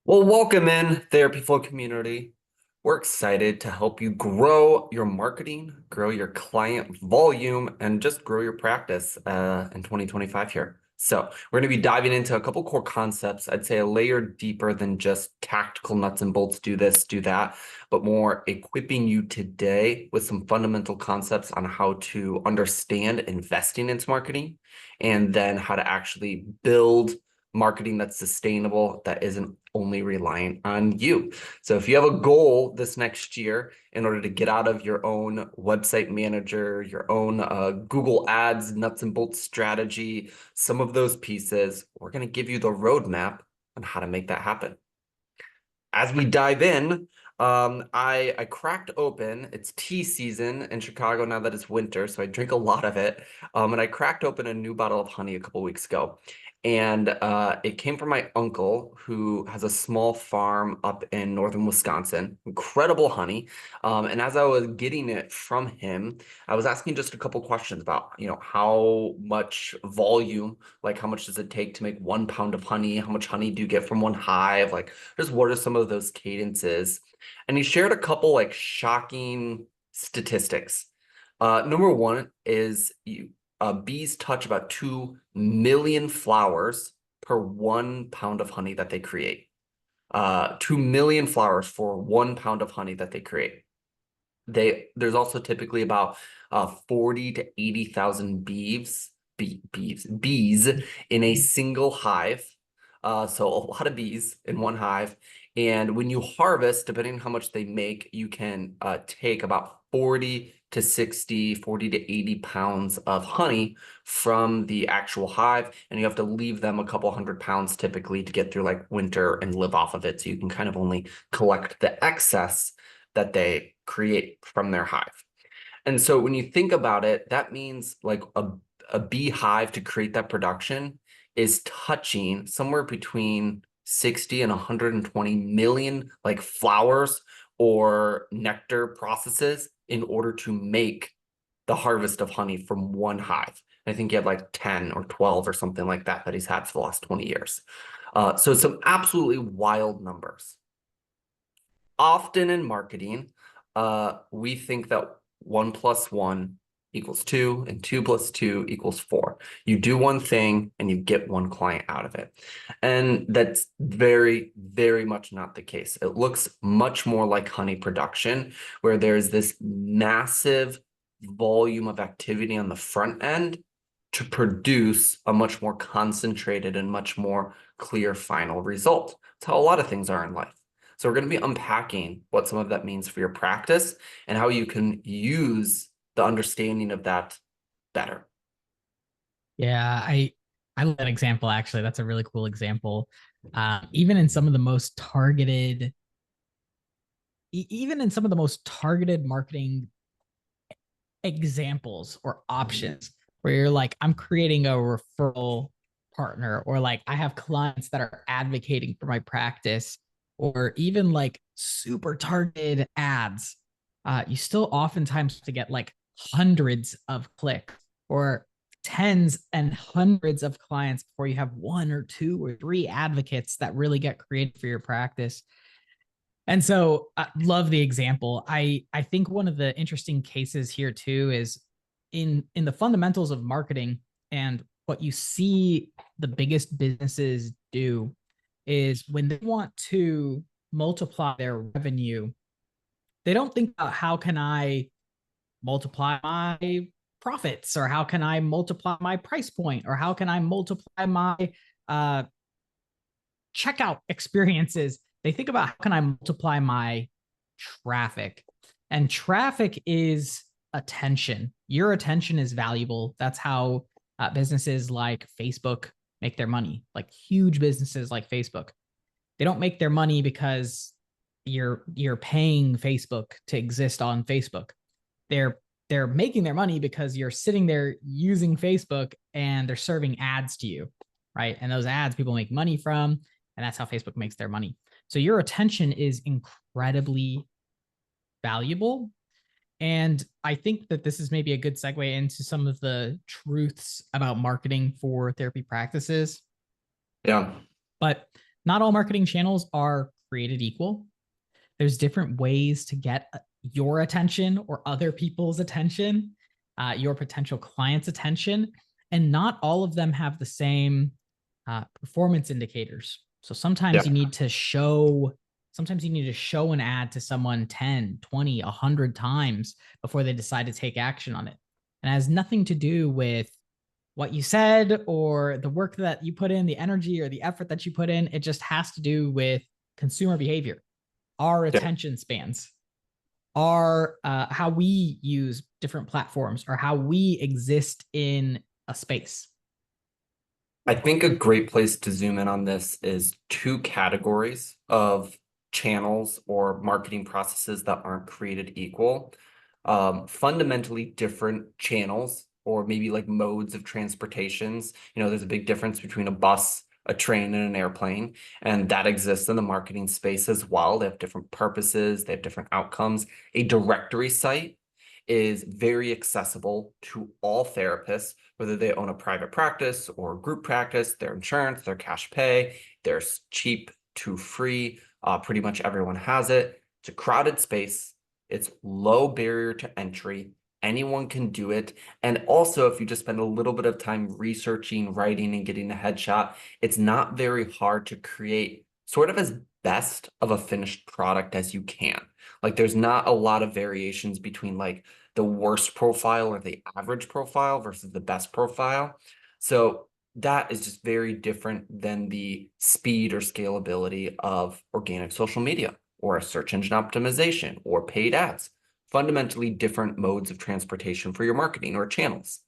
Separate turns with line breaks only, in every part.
Well, welcome in, Therapy Flow community. We're excited to help you grow your marketing, grow your client volume, and just grow your practice in 2025 here. So we're going to be diving into a couple core concepts. I'd say a layer deeper than just tactical nuts and bolts, do this, do that, but more equipping you today with some fundamental concepts on how to understand investing into marketing and then how to actually build marketing that's sustainable, that isn't only reliant on you. So if you have a goal this next year in order to get out of your own website manager, your own Google Ads nuts and bolts strategy, some of those pieces, we're going to give you the roadmap on how to make that happen. As we dive in, I cracked open, it's tea season in Chicago now that it's winter, so I drink a lot of it. And I cracked open a new bottle of honey a couple weeks ago. And it came from my uncle who has a small farm up in northern Wisconsin. Incredible honey. And as I was getting it from him, I was asking just a couple questions about, how much volume, like how much does it take to make 1 pound of honey? How much honey do you get from one hive? Like, just what are some of those cadences? And he shared a couple like shocking statistics. Number one is bees touch about 2 million flowers per 1 pound of honey that they create. 2 million flowers for 1 pound of honey that they create. There's also typically about 40 to 80,000 bees in a single hive. So a lot of bees in one hive. And when you harvest, depending on how much they make, you can take about 40 to 60, 40 to 80 pounds of honey from the actual hive. And you have to leave them a couple 100 pounds typically to get through like winter and live off of it. So you can kind of only collect the excess that they create from their hive. And so when you think about it, that means like a beehive to create that production is touching somewhere between 60 and 120 million like flowers or nectar processes in order to make the harvest of honey from one hive. I think he had like 10 or 12 or something like that he's had for the last 20 years. So some absolutely wild numbers. Often in marketing, we think that 1 plus 1 equals 2 and 2 plus 2 equals 4. You do one thing and you get one client out of it. And that's very, very much not the case. It looks much more like honey production, where there's this massive volume of activity on the front end to produce a much more concentrated and much more clear final result. That's how a lot of things are in life. So we're going to be unpacking what some of that means for your practice and how you can use the understanding of that better.
Yeah, I love that example actually. That's a really cool example. Even in some of the most targeted, even in some of the most targeted marketing examples or options where you're like, I'm creating a referral partner, or like I have clients that are advocating for my practice, or even like super targeted ads. You still oftentimes have to get like hundreds of clicks or tens and hundreds of clients before you have one or two or three advocates that really get created for your practice. And so I love the example. I think one of the interesting cases here too is in the fundamentals of marketing, and what you see the biggest businesses do is when they want to multiply their revenue, they don't think about how can I multiply my profits, or how can I multiply my price point, or how can I multiply my uh, checkout experiences. They think about how can I multiply my traffic. And traffic is attention. Your attention is valuable. That's how businesses like Facebook make their money. Like huge businesses like Facebook, they don't make their money because you're paying Facebook to exist on Facebook. They're making their money because you're sitting there using Facebook and they're serving ads to you, right? And those ads people make money from, and that's how Facebook makes their money. So your attention is incredibly valuable. And I think that this is maybe a good segue into some of the truths about marketing for therapy practices.
Yeah.
But not all marketing channels are created equal. There's different ways to get your attention or other people's attention, your potential clients' attention, and not all of them have the same performance indicators. So sometimes
Yeah.
you need to show an ad to someone 10, 20, 100 times before they decide to take action on it. And it has nothing to do with what you said or the work that you put in, the energy or the effort that you put in. It just has to do with consumer behavior, our
Yeah.
attention spans, our how we use different platforms or how we exist in a space.
I think a great place to zoom in on this is two categories of channels or marketing processes that aren't created equal. Fundamentally different channels or maybe like modes of transportations. There's a big difference between a bus, a train, and an airplane, and that exists in the marketing space as well. They have different purposes, they have different outcomes. A directory site is very accessible to all therapists, whether they own a private practice or group practice, their insurance, their cash pay, they're cheap to free. Pretty much everyone has it. It's a crowded space. It's low barrier to entry. Anyone can do it. And also, if you just spend a little bit of time researching, writing, and getting a headshot, it's not very hard to create sort of as best of a finished product as you can. Like there's not a lot of variations between like the worst profile or the average profile versus the best profile. So that is just very different than the speed or scalability of organic social media or a search engine optimization or paid ads. Fundamentally different modes of transportation for your marketing or channels.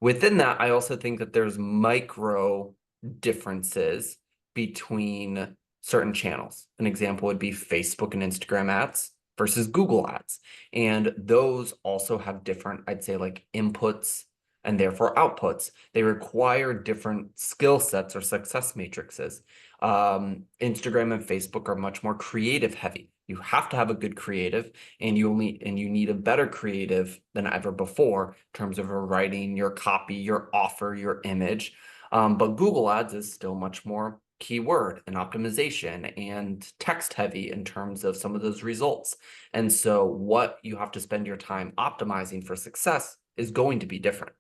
Within that, I also think that there's micro differences between certain channels. An example would be Facebook and Instagram ads versus Google ads. And those also have different, I'd say, like inputs and therefore outputs. They require different skill sets or success matrices. Instagram and Facebook are much more creative heavy. You have to have a good creative, and you need a better creative than ever before in terms of writing your copy, your offer, your image. But Google Ads is still much more keyword and optimization and text heavy in terms of some of those results. And so what you have to spend your time optimizing for success is going to be different.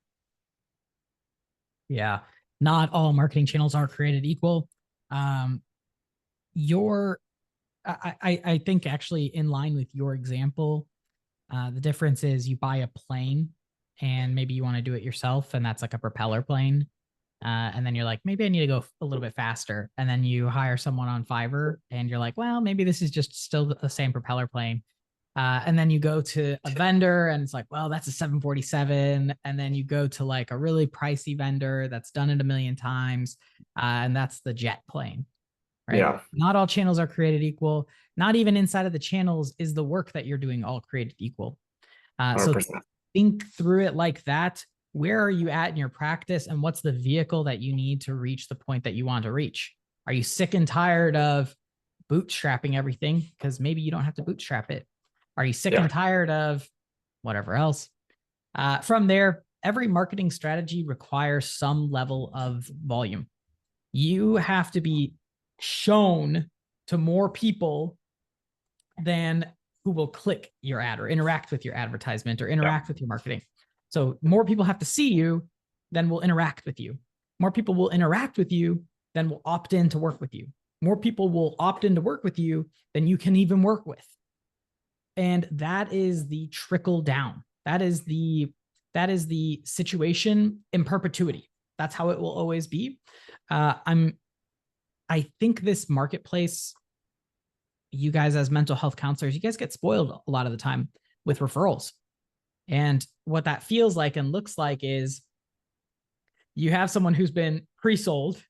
Yeah, not all marketing channels are created equal. Um, your I think actually in line with your example, the difference is you buy a plane and maybe you want to do it yourself, and that's like a propeller plane. And then you're like, maybe I need to go a little bit faster. And then you hire someone on Fiverr and you're like, well, maybe this is just still the same propeller plane. And then you go to a vendor and it's like, well, that's a 747. And then you go to like a really pricey vendor that's done it a million times. And that's the jet plane, right?
Yeah,
Not all channels are created equal. Not even inside of the channels is the work that you're doing all created equal. So
100%.
think through it like that. Where are you at in your practice, and what's the vehicle that you need to reach the point that you want to reach? Are you sick and tired of bootstrapping everything? Because maybe you don't have to bootstrap it. Are you sick
Yeah,
and tired of whatever else? From there, every marketing strategy requires some level of volume. You have to be shown to more people than who will click your ad or interact with your advertisement or
yeah,
interact with your marketing. So more people have to see you than will interact with you. More people will interact with you than will opt in to work with you. More people will opt in to work with you than you can even work with. And that is the trickle down. That is the situation in perpetuity. That's how it will always be. I think this marketplace, you guys as mental health counselors, you guys get spoiled a lot of the time with referrals. And what that feels like and looks like is you have someone who's been pre-sold,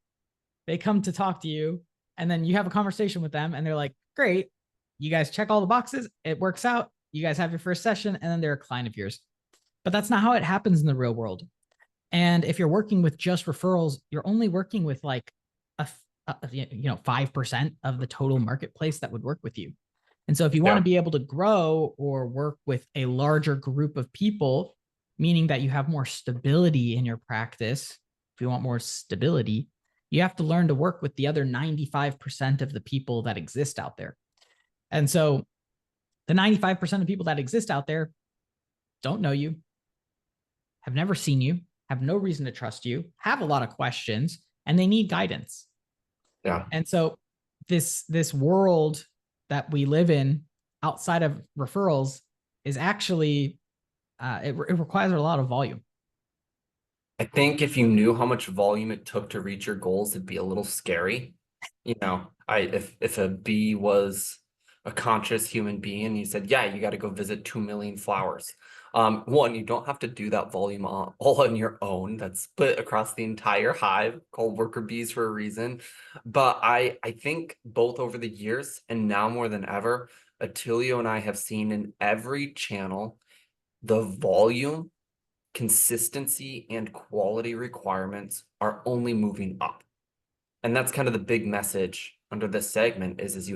they come to talk to you, and then you have a conversation with them and they're like, great, you guys check all the boxes, it works out, you guys have your first session, and then they're a client of yours. But that's not how it happens in the real world. And if you're working with just referrals, you're only working with like a 5% of the total marketplace that would work with you. And so if you want
yeah,
to be able to grow or work with a larger group of people, meaning that you have more stability in your practice, if you want more stability, You have to learn to work with the other 95% of the people that exist out there. And so the 95% of people that exist out there don't know you, have never seen you, have no reason to trust you, have a lot of questions, and they need guidance.
Yeah.
And so this world that we live in outside of referrals is actually it requires a lot of volume.
I think if you knew how much volume it took to reach your goals, it'd be a little scary. If a bee was a conscious human being and you said, yeah, you got to go visit 2 million flowers. One, you don't have to do that volume all on your own. That's split across the entire hive, called worker bees for a reason. But I think both over the years and now more than ever, Attilio and I have seen in every channel the volume, consistency, and quality requirements are only moving up. And that's kind of the big message under this segment is as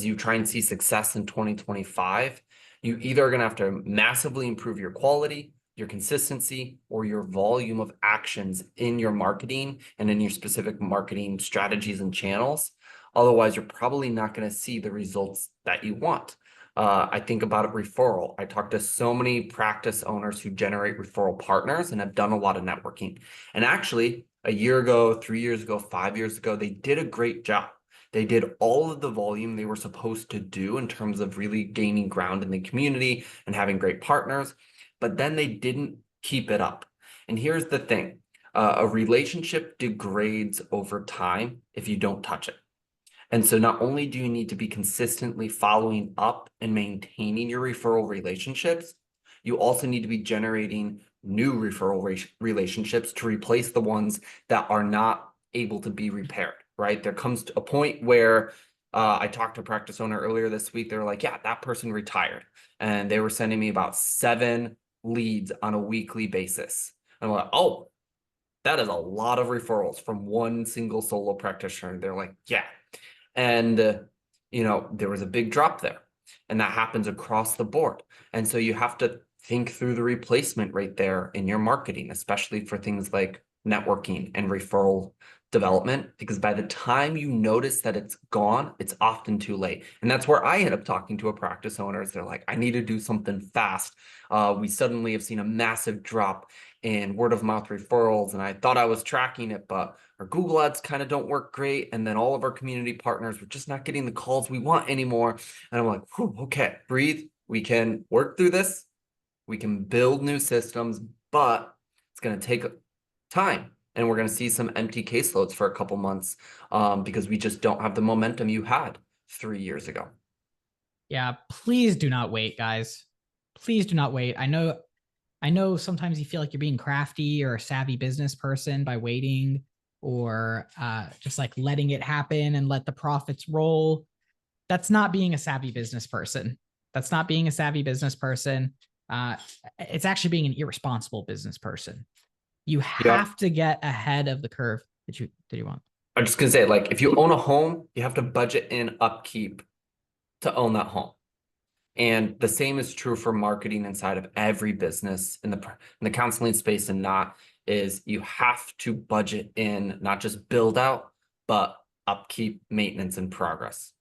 you try and see success in 2025, you either are going to have to massively improve your quality, your consistency, or your volume of actions in your marketing and in your specific marketing strategies and channels. Otherwise, you're probably not going to see the results that you want. I think about a referral. I talk to so many practice owners who generate referral partners and have done a lot of networking. And actually, a year ago, 3 years ago, 5 years ago, they did a great job. They did all of the volume they were supposed to do in terms of really gaining ground in the community and having great partners, but then they didn't keep it up. And here's the thing, a relationship degrades over time if you don't touch it. And so not only do you need to be consistently following up and maintaining your referral relationships, you also need to be generating new referral relationships to replace the ones that are not able to be repaired, right? There comes to a point where I talked to a practice owner earlier this week. They were like, yeah, that person retired. And they were sending me about 7 leads on a weekly basis. And I'm like, oh, that is a lot of referrals from one single solo practitioner. They're like, yeah. And, there was a big drop there. And that happens across the board. And so you have to think through the replacement right there in your marketing, especially for things like networking and referral development, because by the time you notice that it's gone, it's often too late. And that's where I end up talking to a practice owners. They're like, I need to do something fast. We suddenly have seen a massive drop in word of mouth referrals. And I thought I was tracking it, but our Google ads kind of don't work great. And then all of our community partners, we're just not getting the calls we want anymore. And I'm like, okay, breathe. We can work through this. We can build new systems, but it's going to take time. And we're going to see some empty caseloads for a couple months because we just don't have the momentum you had 3 years ago.
Yeah, please do not wait, guys. Please do not wait. I know sometimes you feel like you're being crafty or a savvy business person by waiting or just like letting it happen and let the profits roll. That's not being a savvy business person. That's not being a savvy business person. It's actually being an irresponsible business person. You have to get ahead of the curve that you want.
I'm just gonna say, like, if you own a home, you have to budget in upkeep to own that home. And the same is true for marketing inside of every business in the counseling space and not is you have to budget in not just build out, but upkeep, maintenance, and progress.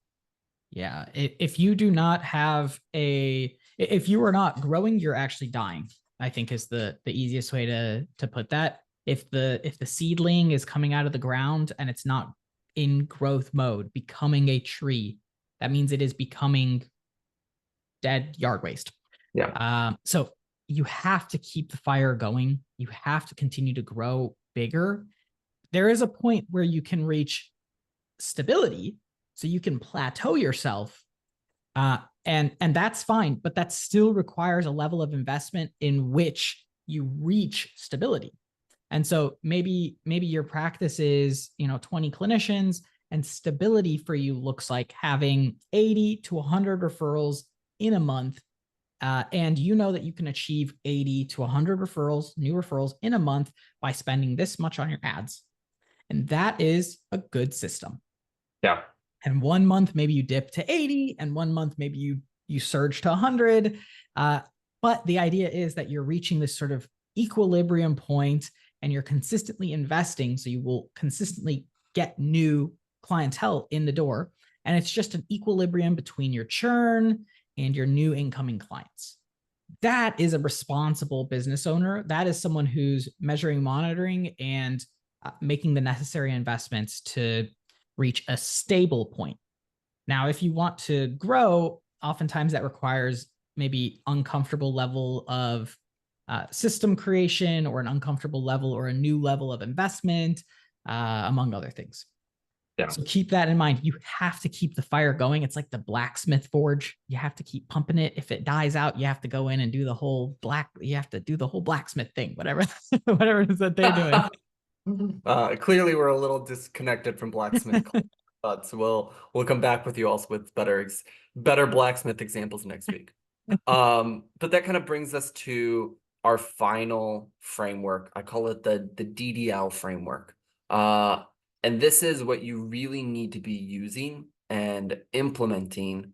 Yeah. If you do not have if you are not growing, you're actually dying, I think is the easiest way to put that. If the seedling is coming out of the ground and it's not in growth mode, becoming a tree, that means it is becoming dead yard waste.
Yeah.
So you have to keep the fire going. You have to continue to grow bigger. There is a point where you can reach stability, so you can plateau yourself, and that's fine. But that still requires a level of investment in which you reach stability. And so maybe your practice is 20 clinicians, and stability for you looks like having 80 to 100 referrals in a month. And you know that you can achieve 80 to 100 new referrals in a month by spending this much on your ads. And that is a good system.
Yeah.
And 1 month, maybe you dip to 80, and 1 month, maybe you surge to 100. But the idea is that you're reaching this sort of equilibrium point, and you're consistently investing, so you will consistently get new clientele in the door. And it's just an equilibrium between your churn and your new incoming clients. That is a responsible business owner. That is someone who's measuring, monitoring, and making the necessary investments to reach a stable point. Now, if you want to grow, oftentimes that requires maybe uncomfortable level of system creation, or an uncomfortable level or a new level of investment, among other things.
Yeah.
So keep that in mind. You have to keep the fire going. It's like the blacksmith forge. You have to keep pumping it. If it dies out, you have to go in and do the whole blacksmith thing, whatever, whatever it is that they're doing.
Clearly we're a little disconnected from blacksmith, but we'll come back with you also with better blacksmith examples next week. But that kind of brings us to our final framework. I call it the DDL framework. And this is what you really need to be using and implementing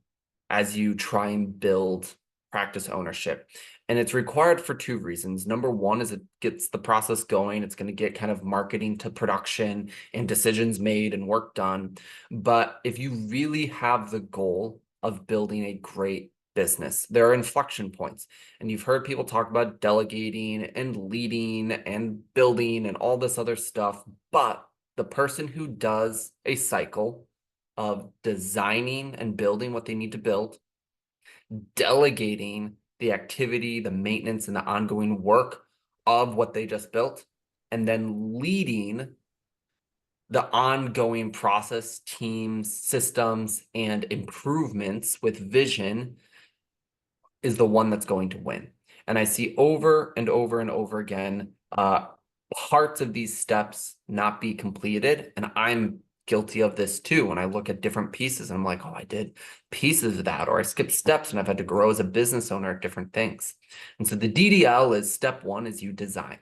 as you try and build practice ownership. And it's required for two reasons. Number one is it gets the process going. It's going to get kind of marketing to production and decisions made and work done. But if you really have the goal of building a great business, there are inflection points. And you've heard people talk about delegating and leading and building and all this other stuff. But the person who does a cycle of designing and building what they need to build, delegating the activity, the maintenance, and the ongoing work of what they just built, and then leading the ongoing process, teams, systems, and improvements with vision is the one that's going to win. And I see over and over and over again, parts of these steps not be completed. And I'm guilty of this too. When I look at different pieces, I'm like, oh, I did pieces of that, or I skipped steps and I've had to grow as a business owner at different things. And so the DDL is step one is you design.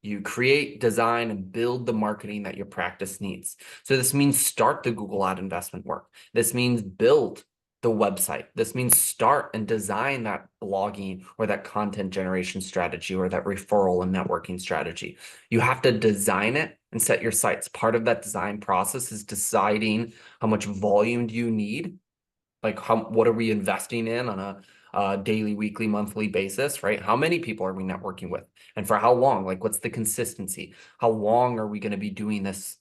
You create, design, and build the marketing that your practice needs. So this means start the Google ad investment work. This means build the website. This means start and design that blogging or that content generation strategy or that referral and networking strategy. You have to design it and set your sights. Part of that design process is deciding how much volume do you need? Like what are we investing in on a daily, weekly, monthly basis, right? How many people are we networking with? And for how long? Like what's the consistency? How long are we going to be doing this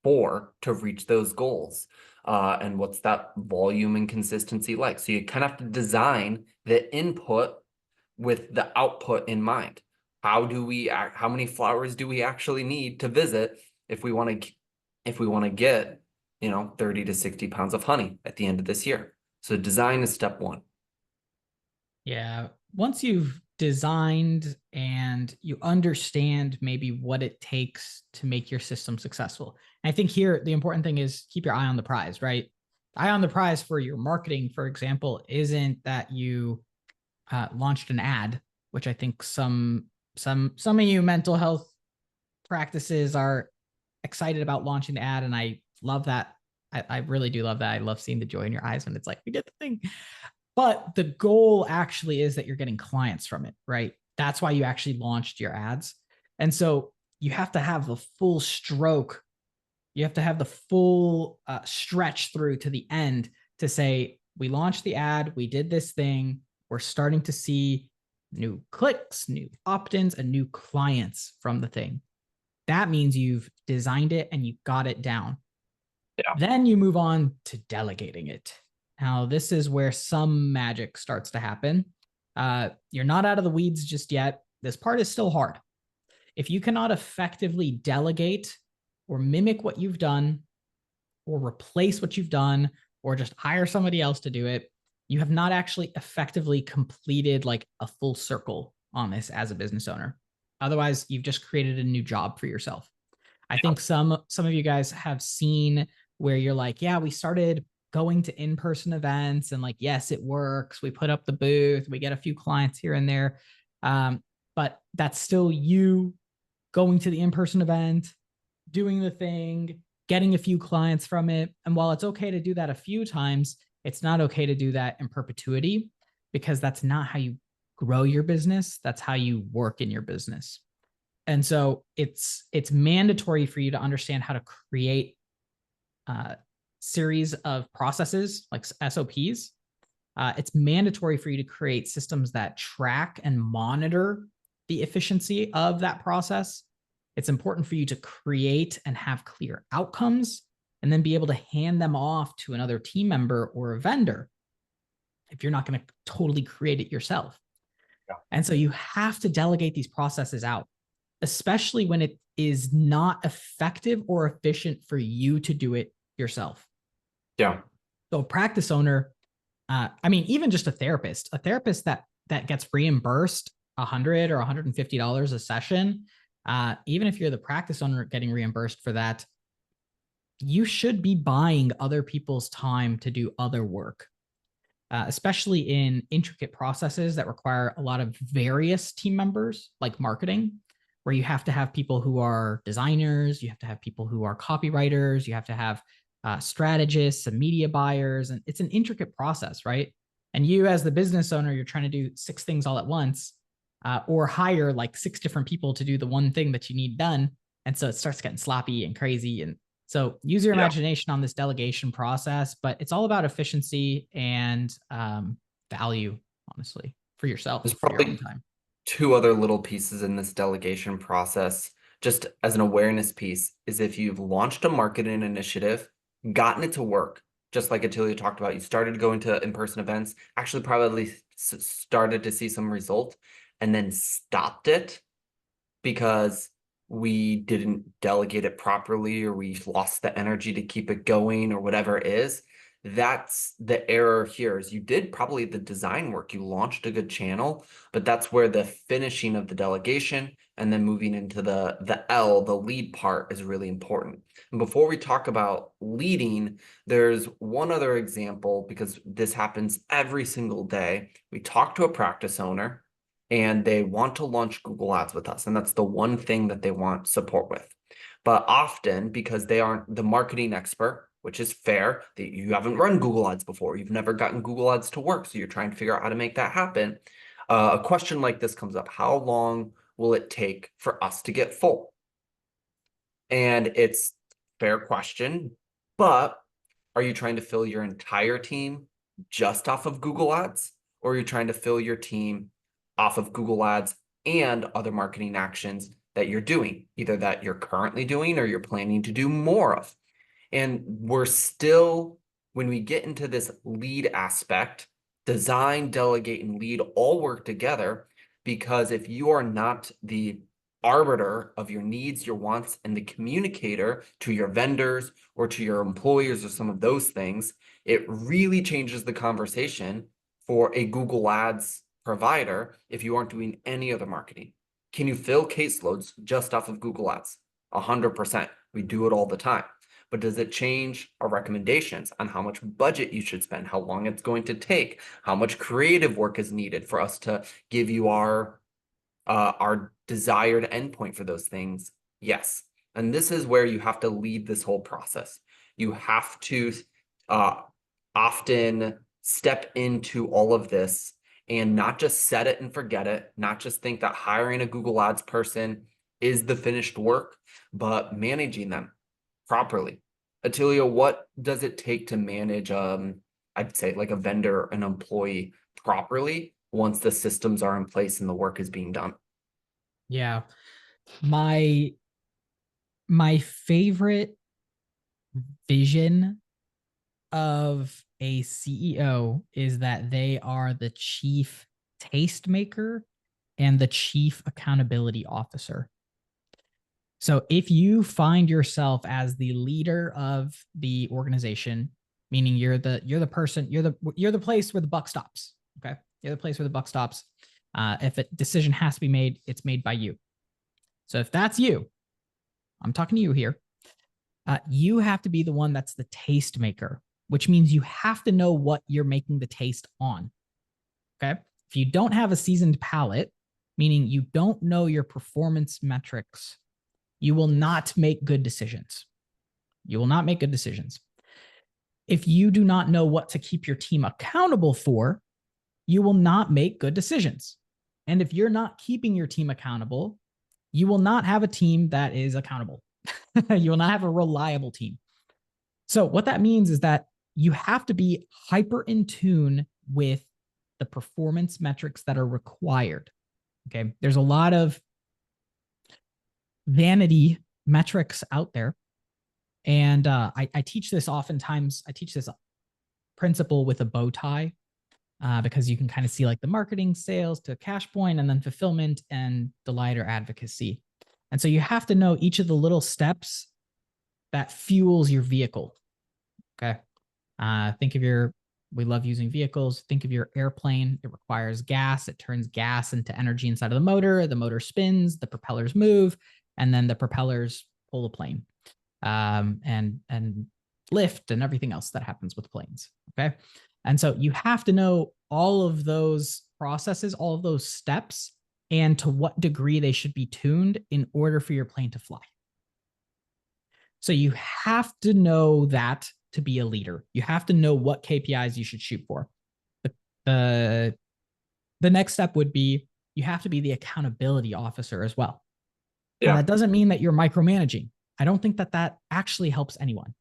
for to reach those goals? And what's that volume and consistency like? So you kind of have to design the input with the output in mind. How many flowers do we actually need to visit if we want to get, 30 to 60 pounds of honey at the end of this year? So design is step one.
Yeah. Once you've designed and you understand maybe what it takes to make your system successful. And I think here, the important thing is keep your eye on the prize, right? Eye on the prize for your marketing, for example, isn't that you launched an ad, which I think some of you mental health practices are excited about launching the ad. And I love that. I really do love that. I love seeing the joy in your eyes when it's like, we did the thing. But the goal actually is that you're getting clients from it, right? That's why you actually launched your ads. And so you have to have the full stroke. You have to have the full stretch through to the end to say, we launched the ad, we did this thing, we're starting to see new clicks, new opt-ins, and new clients from the thing. That means you've designed it and you got it down.
Yeah.
Then you move on to delegating it. Now, this is where some magic starts to happen. You're not out of the weeds just yet. This part is still hard. If you cannot effectively delegate or mimic what you've done or replace what you've done or just hire somebody else to do it, you have not actually effectively completed like a full circle on this as a business owner. Otherwise, you've just created a new job for yourself. I think some of you guys have seen where you're like, yeah, we started going to in-person events and like, yes, it works. We put up the booth, we get a few clients here and there. But that's still you going to the in-person event, doing the thing, getting a few clients from it. And while it's okay to do that a few times, it's not okay to do that in perpetuity, because that's not how you grow your business. That's how you work in your business. And so it's mandatory for you to understand how to create a series of processes like SOPs. It's mandatory for you to create systems that track and monitor the efficiency of that process. It's important for you to create and have clear outcomes and then be able to hand them off to another team member or a vendor if you're not going to totally create it yourself.
Yeah.
And so you have to delegate these processes out, especially when it is not effective or efficient for you to do it yourself.
Yeah.
So a practice owner, I mean, even just a therapist that gets reimbursed $100 or $150 a session, even if you're the practice owner getting reimbursed for that, you should be buying other people's time to do other work, especially in intricate processes that require a lot of various team members, like marketing, where you have to have people who are designers, you have to have people who are copywriters, you have to have strategists and media buyers, and it's an intricate process, right? And you, as the business owner, you're trying to do 6 things all at once, or hire like 6 different people to do the one thing that you need done, and so it starts getting sloppy and crazy. And so use your imagination on this delegation process, but it's all about efficiency and value, honestly, for yourself,
There's
for your own
probably
time.
2 other little pieces in this delegation process, just as an awareness piece, is if you've launched a marketing initiative, gotten it to work, just like Attilio talked about, you started going to in-person events, actually probably started to see some result, and then stopped it because we didn't delegate it properly or we lost the energy to keep it going or whatever it is. That's the error here, is you did probably the design work, you launched a good channel, but that's where the finishing of the delegation and then moving into the lead part is really important. And before we talk about leading, there's one other example, because this happens every single day. We talk to a practice owner and they want to launch Google Ads with us, and that's the one thing that they want support with. But often, because they aren't the marketing expert, which is fair, that you haven't run Google Ads before, you've never gotten Google Ads to work, so you're trying to figure out how to make that happen. A question like this comes up: how long will it take for us to get full? And it's a fair question, but are you trying to fill your entire team just off of Google Ads, or are you trying to fill your team off of Google Ads and other marketing actions that you're doing, either that you're currently doing or you're planning to do more of? And we're still, when we get into this lead aspect, design, delegate, and lead all work together, because if you are not the arbiter of your needs, your wants, and the communicator to your vendors or to your employers or some of those things, it really changes the conversation for a Google Ads provider if you aren't doing any other marketing. Can you fill caseloads just off of Google Ads? 100%. We do it all the time. But does it change our recommendations on how much budget you should spend, how long it's going to take, how much creative work is needed for us to give you our desired endpoint for those things? Yes. And this is where you have to lead this whole process. You have to often step into all of this and not just set it and forget it, not just think that hiring a Google Ads person is the finished work, but managing them properly. Attilio, what does it take to manage, I'd say like a vendor, an employee properly once the systems are in place and the work is being done?
Yeah. My my favorite vision of a CEO is that they are the chief tastemaker and the chief accountability officer. So if you find yourself as the leader of the organization, meaning you're the person, you're the place where the buck stops. Okay. You're the place where the buck stops. If a decision has to be made, it's made by you. So if that's you, I'm talking to you here. You have to be the one that's the taste maker, which means you have to know what you're making the taste on. Okay. If you don't have a seasoned palate, meaning you don't know your performance metrics, you will not make good decisions. You will not make good decisions. If you do not know what to keep your team accountable for, you will not make good decisions. And if you're not keeping your team accountable, you will not have a team that is accountable. You will not have a reliable team. So what that means is that you have to be hyper in tune with the performance metrics that are required. Okay. There's a lot of vanity metrics out there. And I teach this oftentimes, I teach this principle with a bow tie because you can kind of see like the marketing, sales to cash point, and then fulfillment and delight or advocacy. And so you have to know each of the little steps that fuels your vehicle. Okay. Think of your, we love using vehicles. Think of your airplane. It requires gas. It turns gas into energy inside of the motor. The motor spins, the propellers move, and then the propellers pull the plane and lift and everything else that happens with planes. Okay. And so you have to know all of those processes, all of those steps, and to what degree they should be tuned in order for your plane to fly. So you have to know that to be a leader. You have to know what KPIs you should shoot for. The, the next step would be you have to be the accountability officer as well. Now, that doesn't mean that you're micromanaging. I don't think that that actually helps anyone.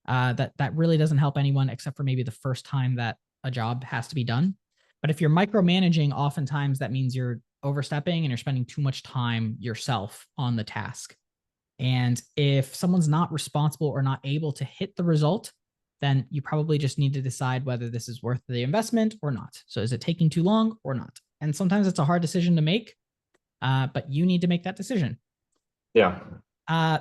That really doesn't help anyone except for maybe the first time that a job has to be done. But if you're micromanaging, oftentimes that means you're overstepping and you're spending too much time yourself on the task. And if someone's not responsible or not able to hit the result, then you probably just need to decide whether this is worth the investment or not. So is it taking too long or not? And sometimes it's a hard decision to make, but you need to make that decision.
Yeah.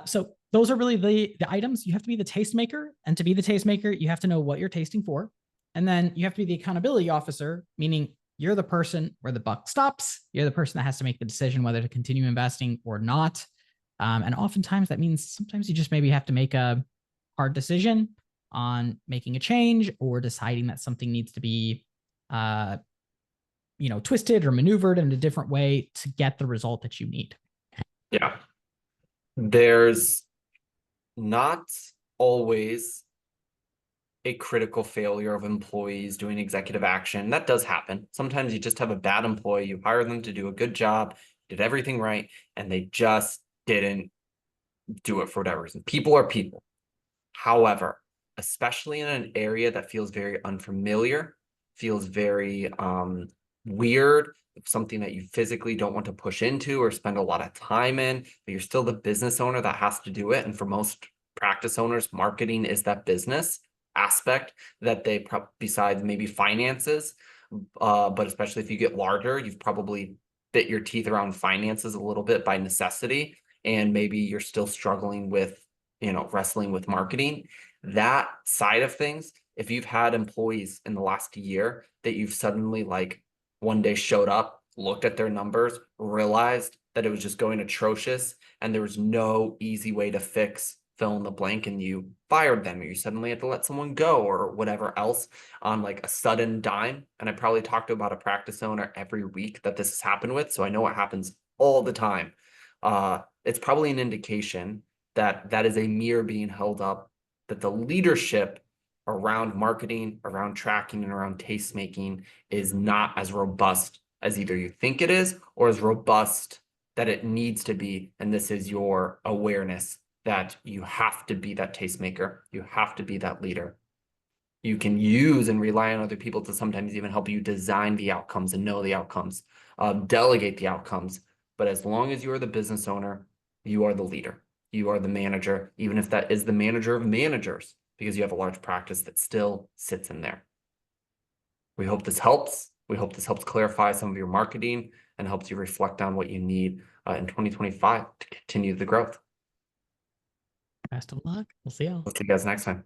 So those are really the items. You have to be the tastemaker. And to be the tastemaker, you have to know what you're tasting for. And then you have to be the accountability officer, meaning you're the person where the buck stops. You're the person that has to make the decision whether to continue investing or not. And oftentimes that means sometimes you just maybe have to make a hard decision on making a change or deciding that something needs to be, twisted or maneuvered in a different way to get the result that you need.
Yeah. There's not always a critical failure of employees doing executive action. That does happen. Sometimes you just have a bad employee, you hire them to do a good job, did everything right, and they just didn't do it for whatever reason. People are people. However, especially in an area that feels very unfamiliar, feels very weird, something that you physically don't want to push into or spend a lot of time in, but you're still the business owner that has to do it. And for most practice owners, marketing is that business aspect that they besides maybe finances, but especially if you get larger, you've probably bit your teeth around finances a little bit by necessity, and maybe you're still struggling with wrestling with marketing, that side of things. If you've had employees in the last year that you've suddenly like one day showed up, looked at their numbers, realized that it was just going atrocious and there was no easy way to fix fill in the blank, and you fired them or you suddenly had to let someone go or whatever else on like a sudden dime. And I probably talk to about a practice owner every week that this has happened with, so I know it happens all the time. It's probably an indication that that is a mirror being held up, that the leadership around marketing, around tracking, and around tastemaking is not as robust as either you think it is or as robust that it needs to be. And this is your awareness that you have to be that tastemaker. You have to be that leader. You can use and rely on other people to sometimes even help you design the outcomes and know the outcomes, delegate the outcomes. But as long as you are the business owner, you are the leader. You are the manager, even if that is the manager of managers, because you have a large practice that still sits in there. We hope this helps. We hope this helps clarify some of your marketing and helps you reflect on what you need in 2025 to continue the growth.
Best of luck. We'll see y'all.
We'll see you guys next time.